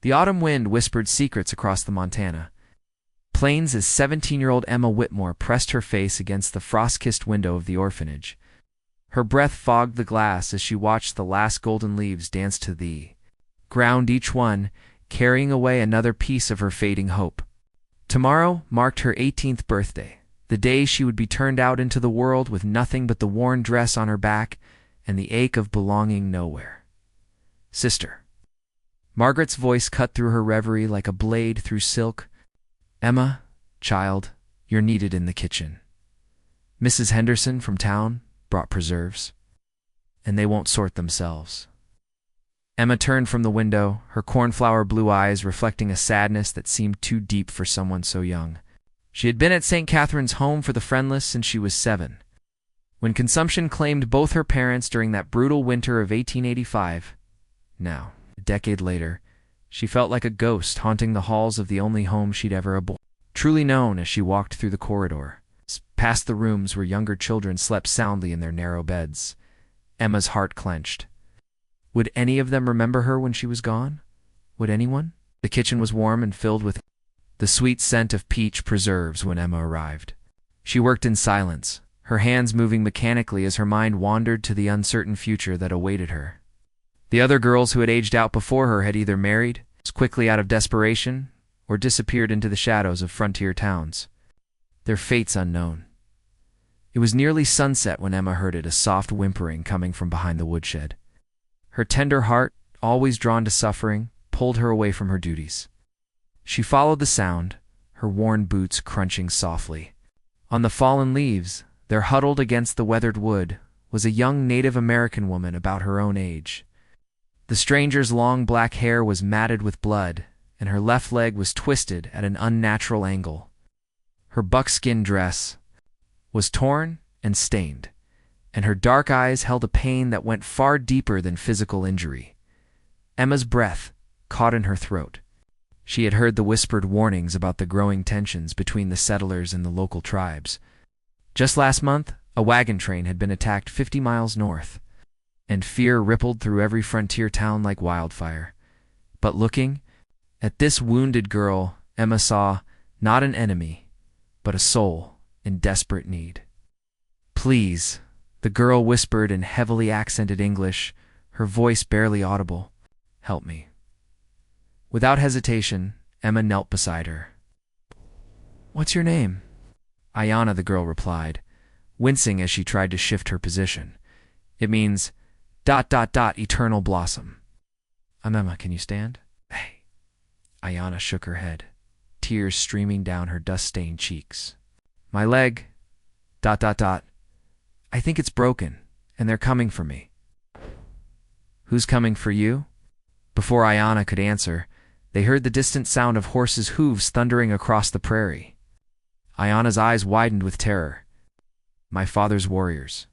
The autumn wind whispered secrets across the Montana. Plains as 17-year-old Emma Whitmore pressed her face against the frost-kissed window of the orphanage. Her breath fogged the glass as she watched the last golden leaves dance to the ground, each one carrying away another piece of her fading hope. Tomorrow marked her 18th birthday, the day she would be turned out into the world with nothing but the worn dress on her back and the ache of belonging nowhere. "Sister." Margaret's voice cut through her reverie like a blade through silk. "Emma, child, you're needed in the kitchen. Mrs. Henderson from town brought preserves, and they won't sort themselves." Emma turned from the window, her cornflower blue eyes reflecting a sadness that seemed too deep for someone so young. She had been at St. Catherine's Home for the Friendless since she was 7. When consumption claimed both her parents during that brutal winter of 1885, now, a decade later, she felt like a ghost haunting the halls of the only home she'd ever truly known as she walked through the corridor, past the rooms where younger children slept soundly in their narrow beds. Emma's heart clenched. Would any of them remember her when she was gone? Would anyone? The kitchen was warm and filled with the sweet scent of peach preserves when Emma arrived. She worked in silence, her hands moving mechanically as her mind wandered to the uncertain future that awaited her. The other girls who had aged out before her had either married, quickly out of desperation, or disappeared into the shadows of frontier towns. Their fates unknown. It was nearly sunset when Emma heard it, a soft whimpering coming from behind the woodshed. Her tender heart, always drawn to suffering, pulled her away from her duties. She followed the sound, her worn boots crunching softly. On the fallen leaves, there huddled against the weathered wood, was a young Native American woman about her own age. The stranger's long black hair was matted with blood, and her left leg was twisted at an unnatural angle. Her buckskin dress was torn and stained, and her dark eyes held a pain that went far deeper than physical injury. Emma's breath caught in her throat. She had heard the whispered warnings about the growing tensions between the settlers and the local tribes. Just last month, a wagon train had been attacked 50 miles north, and fear rippled through every frontier town like wildfire. But looking at this wounded girl, Emma saw not an enemy, but a soul in desperate need. "Please," the girl whispered in heavily accented English, her voice barely audible. "Help me." Without hesitation, Emma knelt beside her. "What's your name?" "Ayanna," the girl replied, wincing as she tried to shift her position. "It means ... eternal blossom." "I'm Emma, can you stand?" "Hey." Ayanna shook her head, tears streaming down her dust-stained cheeks. "My leg ... I think it's broken, and they're coming for me." "Who's coming for you?" Before Ayanna could answer, they heard the distant sound of horses' hooves thundering across the prairie. Ayanna's eyes widened with terror. "My father's warriors.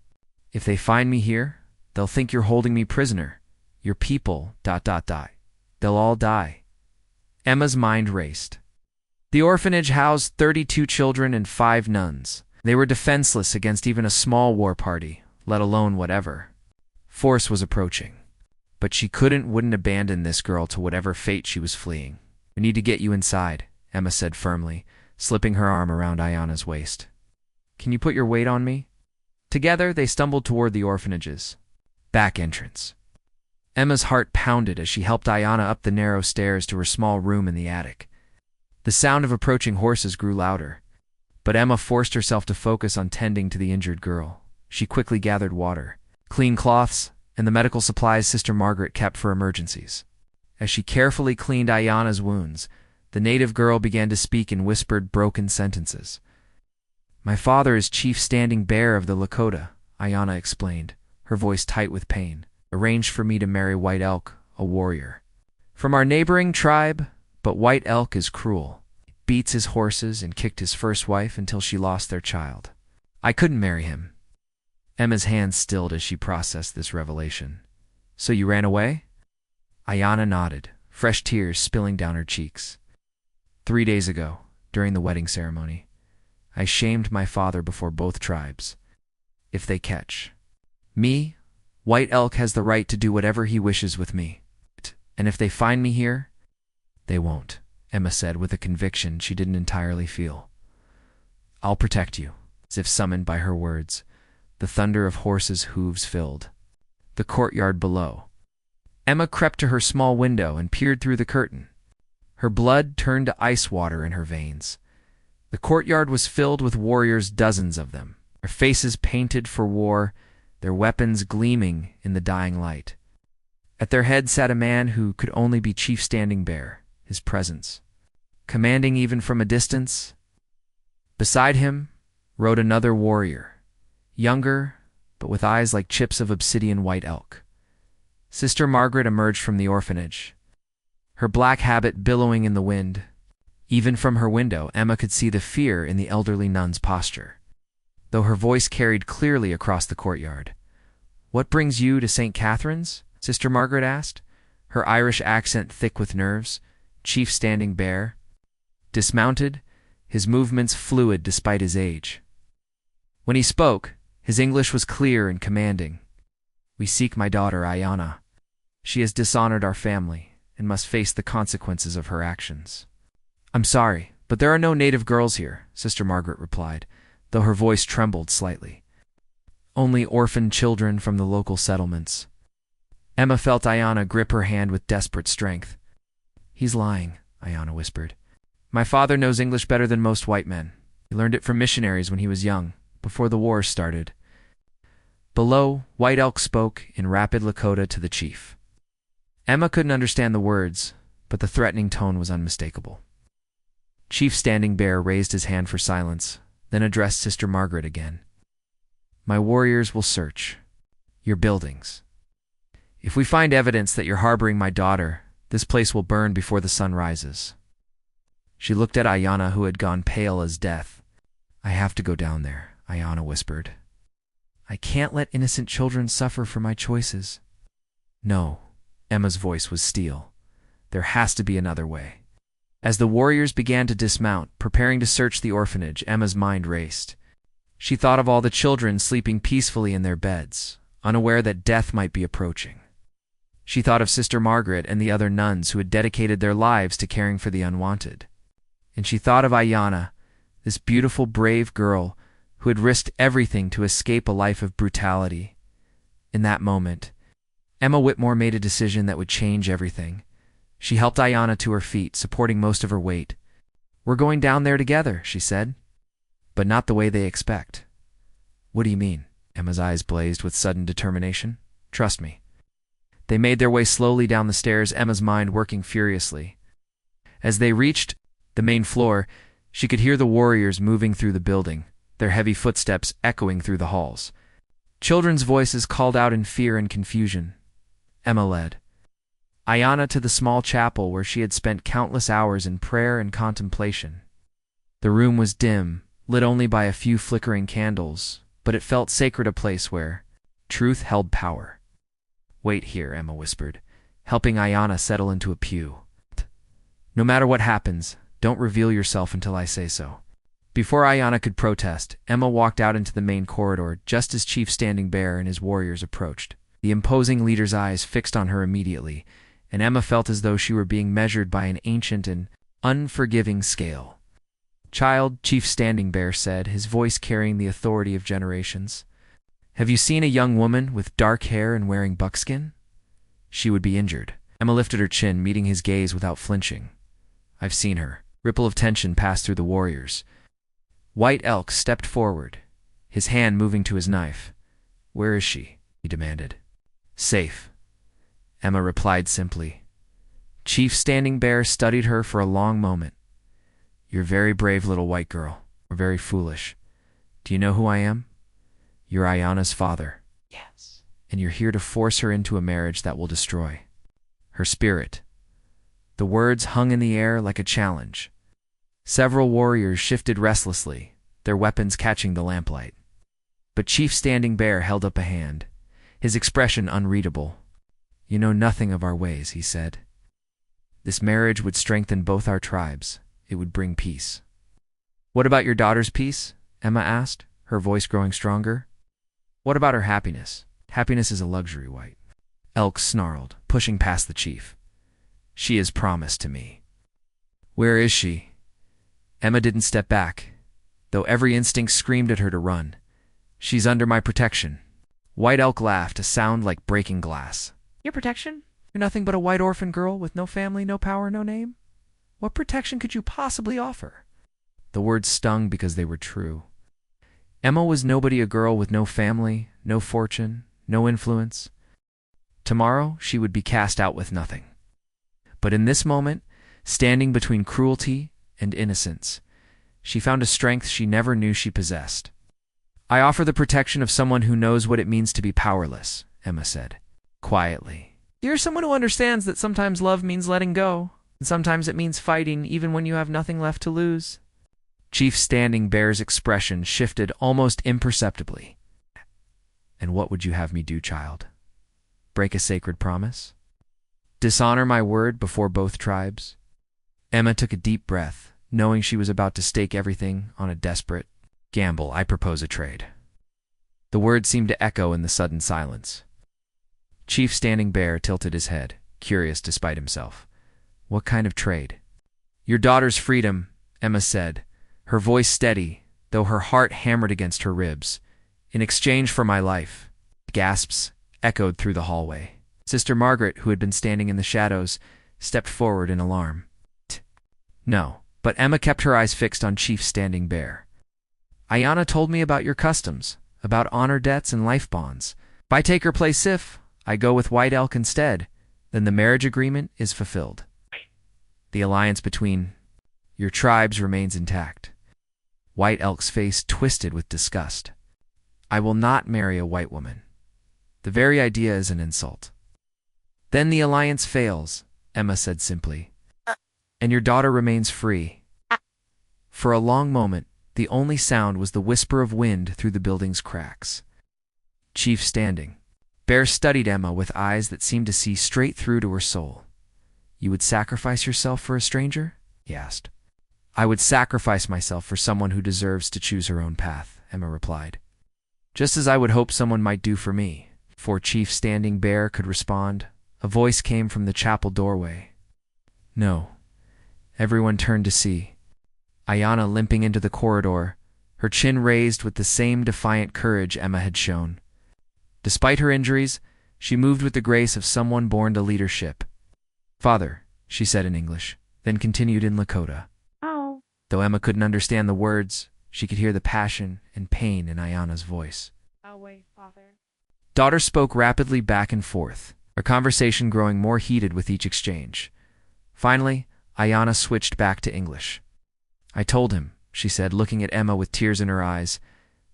If they find me here, they'll think you're holding me prisoner. Your people ... They'll all die." Emma's mind raced. The orphanage housed 32 children and 5 nuns. They were defenseless against even a small war party, let alone whatever. Force was approaching. But she wouldn't abandon this girl to whatever fate she was fleeing. "We need to get you inside," Emma said firmly, slipping her arm around Ayanna's waist. "Can you put your weight on me?" Together, they stumbled toward the orphanage's back entrance. Emma's heart pounded as she helped Ayanna up the narrow stairs to her small room in the attic. The sound of approaching horses grew louder, but Emma forced herself to focus on tending to the injured girl. She quickly gathered water, clean cloths, and the medical supplies Sister Margaret kept for emergencies. As she carefully cleaned Ayanna's wounds, the native girl began to speak in whispered, broken sentences. "My father is Chief Standing Bear of the Lakota," Ayanna explained, her voice tight with pain. "Arranged for me to marry White Elk, a warrior from our neighboring tribe, but White Elk is cruel. He beats his horses and kicked his first wife until she lost their child. I couldn't marry him." Emma's hands stilled as she processed this revelation. "So you ran away?" Ayanna nodded, fresh tears spilling down her cheeks. 3 days ago, during the wedding ceremony, I shamed my father before both tribes. If they catch me, White Elk has the right to do whatever he wishes with me. And if they find me here, They won't, Emma said with a conviction she didn't entirely feel. I'll protect you, as if summoned by her words. The thunder of horses' hooves filled the courtyard below. Emma crept to her small window and peered through the curtain. Her blood turned to ice water in her veins. The courtyard was filled with warriors, dozens of them, their faces painted for war, their weapons gleaming in the dying light. At their head sat a man who could only be Chief Standing Bear, his presence, commanding even from a distance. Beside him rode another warrior, younger, but with eyes like chips of obsidian white elk. Sister Margaret emerged from the orphanage, her black habit billowing in the wind. Even from her window, Emma could see the fear in the elderly nun's posture, though her voice carried clearly across the courtyard. "What brings you to St. Catherine's?" Sister Margaret asked, her Irish accent thick with nerves. Chief Standing Bear dismounted, his movements fluid despite his age. When he spoke, his English was clear and commanding. "We seek my daughter, Ayanna. She has dishonored our family and must face the consequences of her actions." "I'm sorry, but there are no native girls here," Sister Margaret replied, though her voice trembled slightly. "Only orphan children from the local settlements." Emma felt Ayanna grip her hand with desperate strength. "He's lying," Ayanna whispered. "My father knows English better than most white men. He learned it from missionaries when he was young, before the wars started." Below, White Elk spoke in rapid Lakota to the chief. Emma couldn't understand the words, but the threatening tone was unmistakable. Chief Standing Bear raised his hand for silence, then addressed Sister Margaret again. "My warriors will search your buildings. If we find evidence that you're harboring my daughter, this place will burn before the sun rises." She looked at Ayanna, who had gone pale as death. "I have to go down there," Ayanna whispered. "I can't let innocent children suffer for my choices." "No," Emma's voice was steel. "There has to be another way." As the warriors began to dismount, preparing to search the orphanage, Emma's mind raced. She thought of all the children sleeping peacefully in their beds, unaware that death might be approaching. She thought of Sister Margaret and the other nuns who had dedicated their lives to caring for the unwanted. And she thought of Ayanna, this beautiful, brave girl who had risked everything to escape a life of brutality. In that moment, Emma Whitmore made a decision that would change everything. She helped Ayanna to her feet, supporting most of her weight. "We're going down there together," she said. "But not the way they expect." "What do you mean?" Emma's eyes blazed with sudden determination. "Trust me." They made their way slowly down the stairs, Emma's mind working furiously. As they reached the main floor, she could hear the warriors moving through the building, their heavy footsteps echoing through the halls. Children's voices called out in fear and confusion. Emma led Ayanna to the small chapel where she had spent countless hours in prayer and contemplation. The room was dim, lit only by a few flickering candles, but it felt sacred, a place where truth held power. "Wait here," Emma whispered, helping Ayanna settle into a pew. "No matter what happens, don't reveal yourself until I say so." Before Ayanna could protest, Emma walked out into the main corridor just as Chief Standing Bear and his warriors approached. The imposing leader's eyes fixed on her immediately, and Emma felt as though she were being measured by an ancient and unforgiving scale. "Child," Chief Standing Bear said, his voice carrying the authority of generations, "have you seen a young woman with dark hair and wearing buckskin? She would be injured." Emma lifted her chin, meeting his gaze without flinching. "I've seen her." Ripple of tension passed through the warriors. White Elk stepped forward, his hand moving to his knife. "Where is she?" he demanded. "Safe," Emma replied simply. Chief Standing Bear studied her for a long moment. "You're very brave, little white girl, or very foolish. Do you know who I am? You're Ayanna's father." "Yes." "And you're here to force her into a marriage that will destroy her spirit." The words hung in the air like a challenge. Several warriors shifted restlessly, their weapons catching the lamplight. But Chief Standing Bear held up a hand, his expression unreadable. "You know nothing of our ways," he said. "This marriage would strengthen both our tribes. It would bring peace." "What about your daughter's peace?" Emma asked, her voice growing stronger. "What about her happiness?" "Happiness is a luxury, White." Elk snarled, pushing past the chief. "She is promised to me." Where is she? Emma didn't step back, though every instinct screamed at her to run. She's under my protection. White Elk laughed, a sound like breaking glass. Your protection? You're nothing but a white orphan girl with no family, no power, no name? What protection could you possibly offer? The words stung because they were true. Emma was nobody, a girl with no family, no fortune, no influence. Tomorrow she would be cast out with nothing. But in this moment, standing between cruelty and innocence, she found a strength she never knew she possessed. I offer the protection of someone who knows what it means to be powerless, Emma said, quietly. You're someone who understands that sometimes love means letting go, and sometimes it means fighting even when you have nothing left to lose. Chief Standing Bear's expression shifted almost imperceptibly. And what would you have me do, child? Break a sacred promise? Dishonor my word before both tribes? Emma took a deep breath, knowing she was about to stake everything on a desperate gamble. I propose a trade. The words seemed to echo in the sudden silence. Chief Standing Bear tilted his head, curious despite himself. What kind of trade? Your daughter's freedom, Emma said, her voice steady, though her heart hammered against her ribs. In exchange for my life. Gasps echoed through the hallway. Sister Margaret, who had been standing in the shadows, stepped forward in alarm. No, but Emma kept her eyes fixed on Chief Standing Bear. Ayanna told me about your customs, about honor debts and life bonds. If I take her place, if I go with White Elk instead, then the marriage agreement is fulfilled. The alliance between your tribes remains intact. White Elk's face twisted with disgust. I will not marry a white woman. The very idea is an insult. Then the alliance fails, Emma said simply, and your daughter remains free. For a long moment, the only sound was the whisper of wind through the building's cracks. Chief Standing Bear studied Emma with eyes that seemed to see straight through to her soul. You would sacrifice yourself for a stranger? He asked. I would sacrifice myself for someone who deserves to choose her own path, Emma replied. Just as I would hope someone might do for me. Before Chief Standing Bear could respond, a voice came from the chapel doorway. No. Everyone turned to see. Ayanna limping into the corridor, her chin raised with the same defiant courage Emma had shown. Despite her injuries, she moved with the grace of someone born to leadership. Father, she said in English, then continued in Lakota. Oh. Though Emma couldn't understand the words, she could hear the passion and pain in Ayanna's voice. Away, Father. Daughter spoke rapidly back and forth, her conversation growing more heated with each exchange. Finally, Ayanna switched back to English. I told him, she said, looking at Emma with tears in her eyes,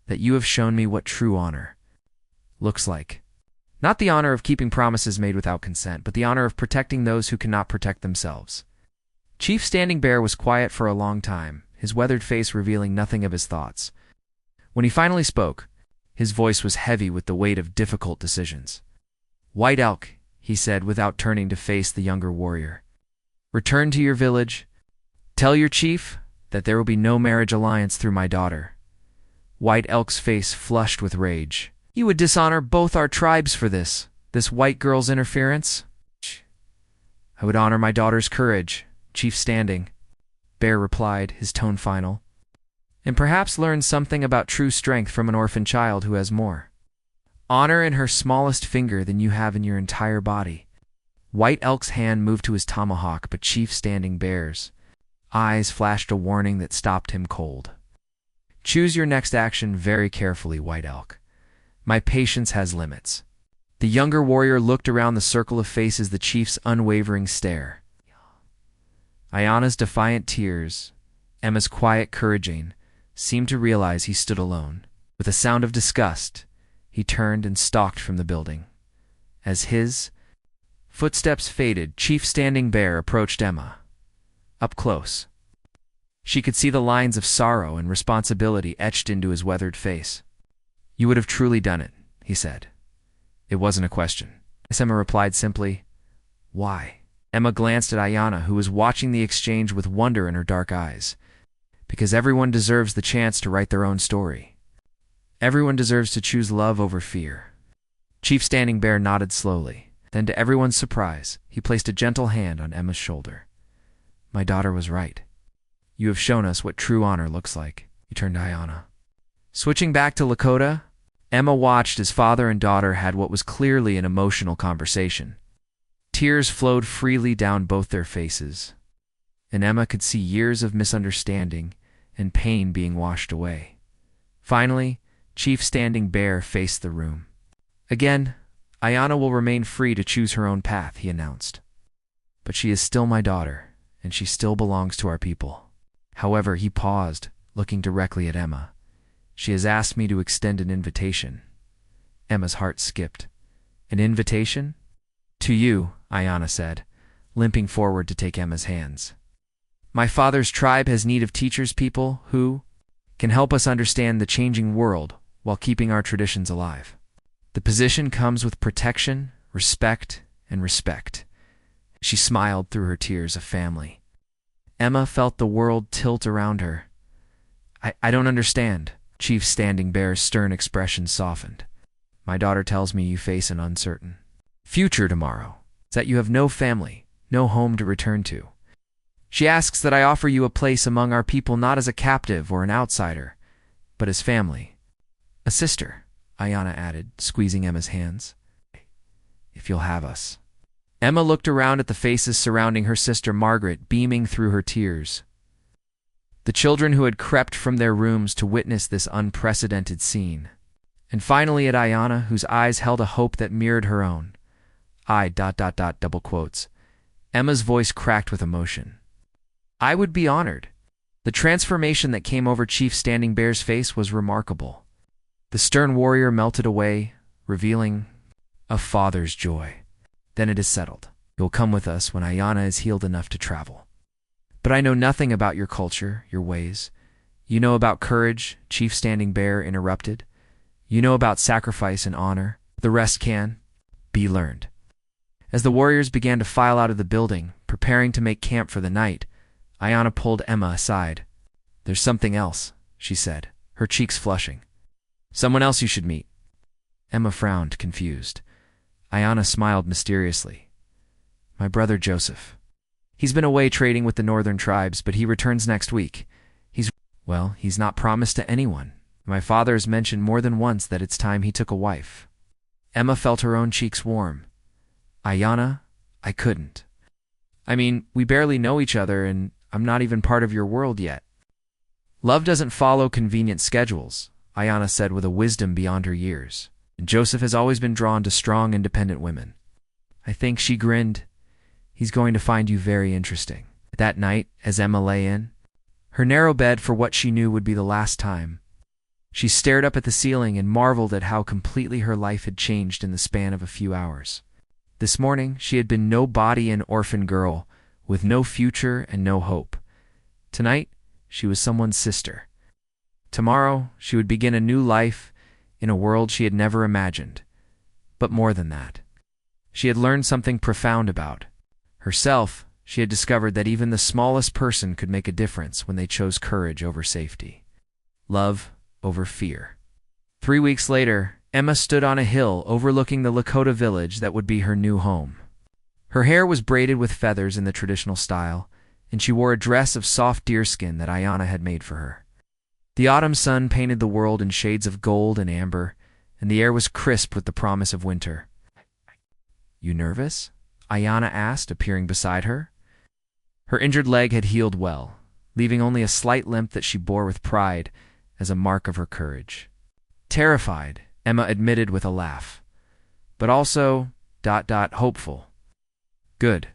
that you have shown me what true honor looks like. Not the honor of keeping promises made without consent, but the honor of protecting those who cannot protect themselves. Chief Standing Bear was quiet for a long time, his weathered face revealing nothing of his thoughts. When he finally spoke, his voice was heavy with the weight of difficult decisions. White Elk, he said without turning to face the younger warrior. Return to your village. Tell your chief that there will be no marriage alliance through my daughter. White Elk's face flushed with rage. You would dishonor both our tribes for this white girl's interference? I would honor my daughter's courage, Chief Standing, Bear replied, his tone final, and perhaps learn something about true strength from an orphan child who has more honor in her smallest finger than you have in your entire body. White Elk's hand moved to his tomahawk, but Chief Standing Bear's eyes flashed a warning that stopped him cold. Choose your next action very carefully, White Elk. My patience has limits. The younger warrior looked around the circle of faces, the chief's unwavering stare. Ayanna's defiant tears, Emma's quiet couraging, seemed to realize he stood alone. With a sound of disgust, he turned and stalked from the building. As his footsteps faded, Chief Standing Bear approached Emma. Up close, she could see the lines of sorrow and responsibility etched into his weathered face. You would have truly done it, he said. It wasn't a question. Emma replied simply, Why? Emma glanced at Ayanna, who was watching the exchange with wonder in her dark eyes. Because everyone deserves the chance to write their own story. Everyone deserves to choose love over fear. Chief Standing Bear nodded slowly. Then, to everyone's surprise, he placed a gentle hand on Emma's shoulder. My daughter was right. You have shown us what true honor looks like, he turned to Ayanna. Switching back to Lakota, Emma watched as father and daughter had what was clearly an emotional conversation. Tears flowed freely down both their faces, and Emma could see years of misunderstanding and pain being washed away. Finally, Chief Standing Bear faced the room. Again, Ayanna will remain free to choose her own path, he announced. But she is still my daughter, and she still belongs to our people. However, he paused, looking directly at Emma. She has asked me to extend an invitation. Emma's heart skipped. An invitation? To you, Ayanna said, limping forward to take Emma's hands. My father's tribe has need of teachers, people who can help us understand the changing world while keeping our traditions alive. The position comes with protection, respect, and respect. She smiled through her tears of family. Emma felt the world tilt around her. I don't understand. Chief Standing Bear's stern expression softened. My daughter tells me you face an uncertain future tomorrow, that you have no family, no home to return to. She asks that I offer you a place among our people not as a captive or an outsider, but as family. A sister, Ayanna added, squeezing Emma's hands. If you'll have us. Emma looked around at the faces surrounding her sister Margaret, beaming through her tears. The children who had crept from their rooms to witness this unprecedented scene. And finally at Ayanna, whose eyes held a hope that mirrored her own. Double quotes. Emma's voice cracked with emotion. I would be honored. The transformation that came over Chief Standing Bear's face was remarkable. The stern warrior melted away, revealing a father's joy. Then it is settled. You'll come with us when Ayanna is healed enough to travel. But I know nothing about your culture, your ways. You know about courage, Chief Standing Bear interrupted. You know about sacrifice and honor. The rest can be learned. As the warriors began to file out of the building, preparing to make camp for the night, Ayanna pulled Emma aside. There's something else, she said, her cheeks flushing. Someone else you should meet. Emma frowned, confused. Ayanna smiled mysteriously. My brother Joseph. He's been away trading with the northern tribes, but he returns next week. He's not promised to anyone. My father has mentioned more than once that it's time he took a wife. Emma felt her own cheeks warm. Ayanna, I couldn't. I mean, we barely know each other, and I'm not even part of your world yet. Love doesn't follow convenient schedules, Ayanna said with a wisdom beyond her years. And Joseph has always been drawn to strong, independent women. I think, she grinned, he's going to find you very interesting. That night, as Emma lay in her narrow bed for what she knew would be the last time, she stared up at the ceiling and marveled at how completely her life had changed in the span of a few hours. This morning, she had been no body and orphan girl, with no future and no hope. Tonight, she was someone's sister. Tomorrow, she would begin a new life in a world she had never imagined. But more than that, she had learned something profound about herself. She had discovered that even the smallest person could make a difference when they chose courage over safety, love over fear. 3 weeks later, Emma stood on a hill overlooking the Lakota village that would be her new home. Her hair was braided with feathers in the traditional style, and she wore a dress of soft deerskin that Ayanna had made for her. The autumn sun painted the world in shades of gold and amber, and the air was crisp with the promise of winter. You nervous? Ayanna asked, appearing beside her. Her injured leg had healed well, leaving only a slight limp that she bore with pride as a mark of her courage. Terrified, Emma admitted with a laugh. But also, hopeful. Good.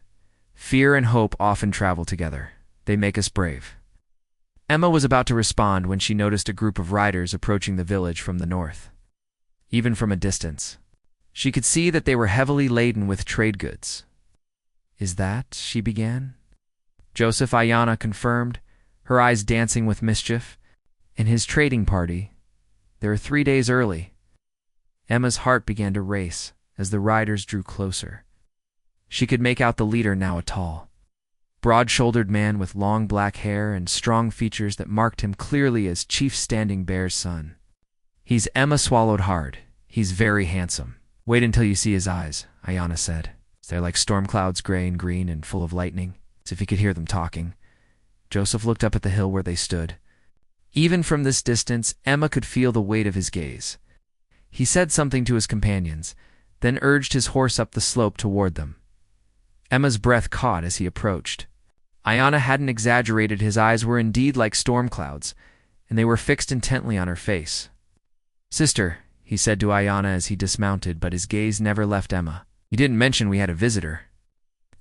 Fear and hope often travel together. They make us brave. Emma was about to respond when she noticed a group of riders approaching the village from the north. Even from a distance, she could see that they were heavily laden with trade goods. Is that, she began? Joseph, Ayanna confirmed, her eyes dancing with mischief. In his trading party. They're 3 days early. Emma's heart began to race as the riders drew closer. She could make out the leader, now a tall, broad-shouldered man with long black hair and strong features that marked him clearly as Chief Standing Bear's son. Emma swallowed hard. He's very handsome. Wait until you see his eyes, Ayanna said. They're like storm clouds, gray and green and full of lightning. as if he could hear them talking. Joseph looked up at the hill where they stood. Even from this distance, Emma could feel the weight of his gaze. He said something to his companions, then urged his horse up the slope toward them. Emma's breath caught as he approached. Ayana hadn't exaggerated. His eyes were indeed like storm clouds, and they were fixed intently on her face. "Sister," he said to Ayana as he dismounted, but his gaze never left Emma. "You didn't mention we had a visitor."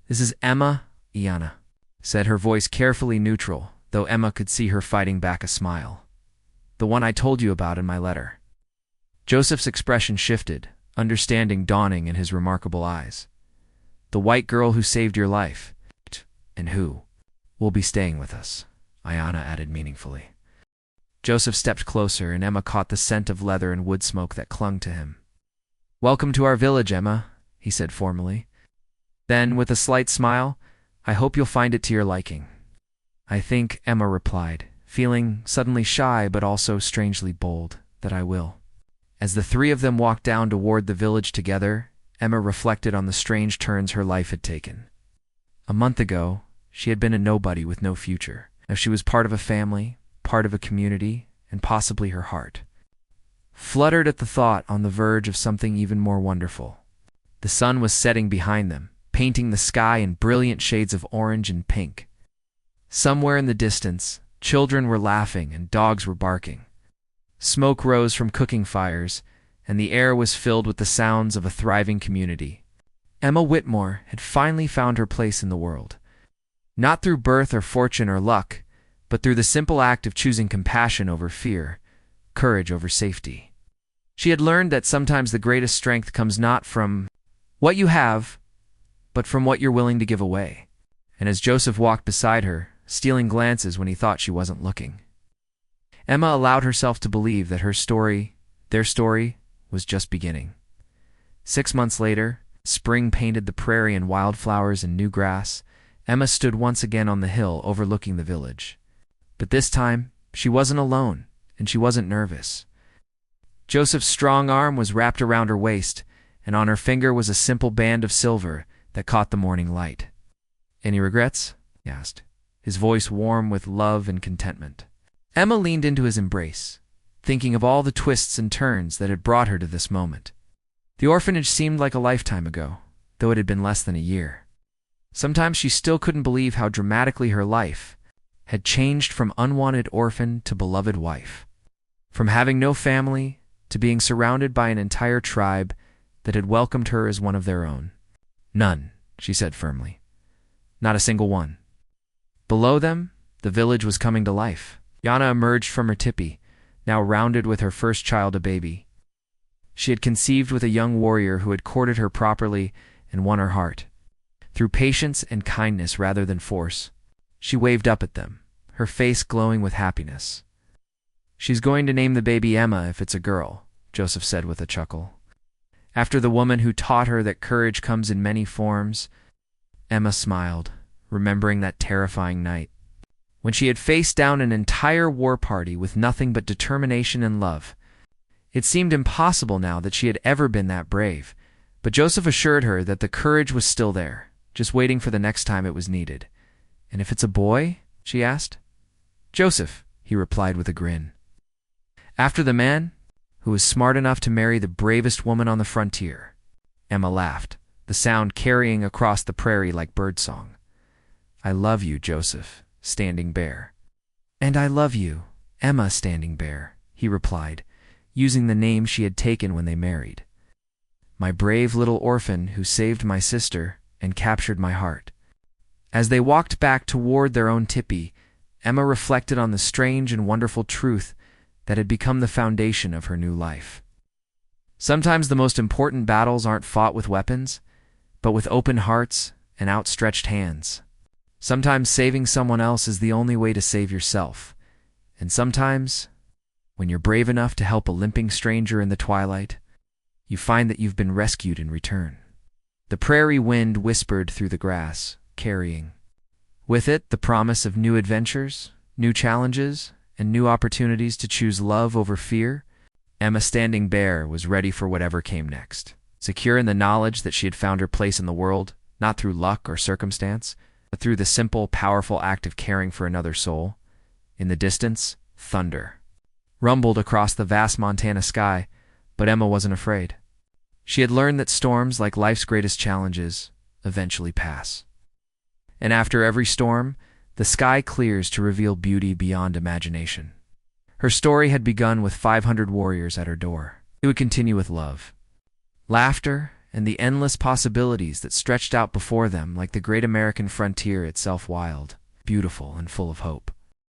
"This is Emma," Ayana said, her voice carefully neutral, though Emma could see her fighting back a smile. "The one I told you about in my letter." Joseph's expression shifted, understanding dawning in his remarkable eyes. "The white girl who saved your life, and who will be staying with us," Ayana added meaningfully. Joseph stepped closer, and Emma caught the scent of leather and wood smoke that clung to him. "Welcome to our village, Emma," he said formally. Then, with a slight smile, "I hope you'll find it to your liking." "I think," Emma replied, feeling suddenly shy but also strangely bold, "that I will." As the three of them walked down toward the village together, Emma reflected on the strange turns her life had taken. A month ago, she had been a nobody with no future. Now she was part of a family, part of a community, and possibly her heart fluttered at the thought on the verge of something even more wonderful. The sun was setting behind them, painting the sky in brilliant shades of orange and pink. Somewhere in the distance, children were laughing and dogs were barking. Smoke rose from cooking fires, and the air was filled with the sounds of a thriving community. Emma Whitmore had finally found her place in the world. Not through birth or fortune or luck, but through the simple act of choosing compassion over fear, courage over safety. She had learned that sometimes the greatest strength comes not from what you have, but from what you're willing to give away. And as Joseph walked beside her, stealing glances when he thought she wasn't looking, Emma allowed herself to believe that her story, their story, was just beginning. 6 months later, spring painted the prairie in wildflowers and new grass. Emma stood once again on the hill overlooking the village. But this time, she wasn't alone, and she wasn't nervous. Joseph's strong arm was wrapped around her waist, and on her finger was a simple band of silver that caught the morning light. "Any regrets?" he asked, his voice warm with love and contentment. Emma leaned into his embrace, thinking of all the twists and turns that had brought her to this moment. The orphanage seemed like a lifetime ago, though it had been less than a year. Sometimes she still couldn't believe how dramatically her life had changed from unwanted orphan to beloved wife, from having no family to being surrounded by an entire tribe that had welcomed her as one of their own. "None," she said firmly. "Not a single one." Below them, the village was coming to life. Yana emerged from her tipi, now rounded with her first child, a baby. She had conceived with a young warrior who had courted her properly and won her heart. Through patience and kindness rather than force, she waved up at them, her face glowing with happiness. "She's going to name the baby Emma if it's a girl," Joseph said with a chuckle. After the woman who taught her that courage comes in many forms, Emma smiled, remembering that terrifying night, when she had faced down an entire war party with nothing but determination and love. It seemed impossible now that she had ever been that brave, but Joseph assured her that the courage was still there, just waiting for the next time it was needed. "And if it's a boy?" she asked. "Joseph," he replied with a grin. "After the man who was smart enough to marry the bravest woman on the frontier." Emma laughed, the sound carrying across the prairie like birdsong. "I love you, Joseph, Standing Bear." "And I love you, Emma Standing Bear," he replied, using the name she had taken when they married. "My brave little orphan who saved my sister and captured my heart." As they walked back toward their own tipi, Emma reflected on the strange and wonderful truth that had become the foundation of her new life. Sometimes the most important battles aren't fought with weapons, but with open hearts and outstretched hands. Sometimes saving someone else is the only way to save yourself. And sometimes, when you're brave enough to help a limping stranger in the twilight, you find that you've been rescued in return. The prairie wind whispered through the grass, carrying with it the promise of new adventures, new challenges, and new opportunities to choose love over fear. Emma Standing Bear was ready for whatever came next, secure in the knowledge that she had found her place in the world, not through luck or circumstance, through the simple, powerful act of caring for another soul. In the distance, thunder rumbled across the vast Montana sky, but Emma wasn't afraid. She had learned that storms, like life's greatest challenges, eventually pass. And after every storm, the sky clears to reveal beauty beyond imagination. Her story had begun with 500 warriors at her door. It would continue with love, laughter, and the endless possibilities that stretched out before them like the great American frontier itself, wild, beautiful, and full of hope.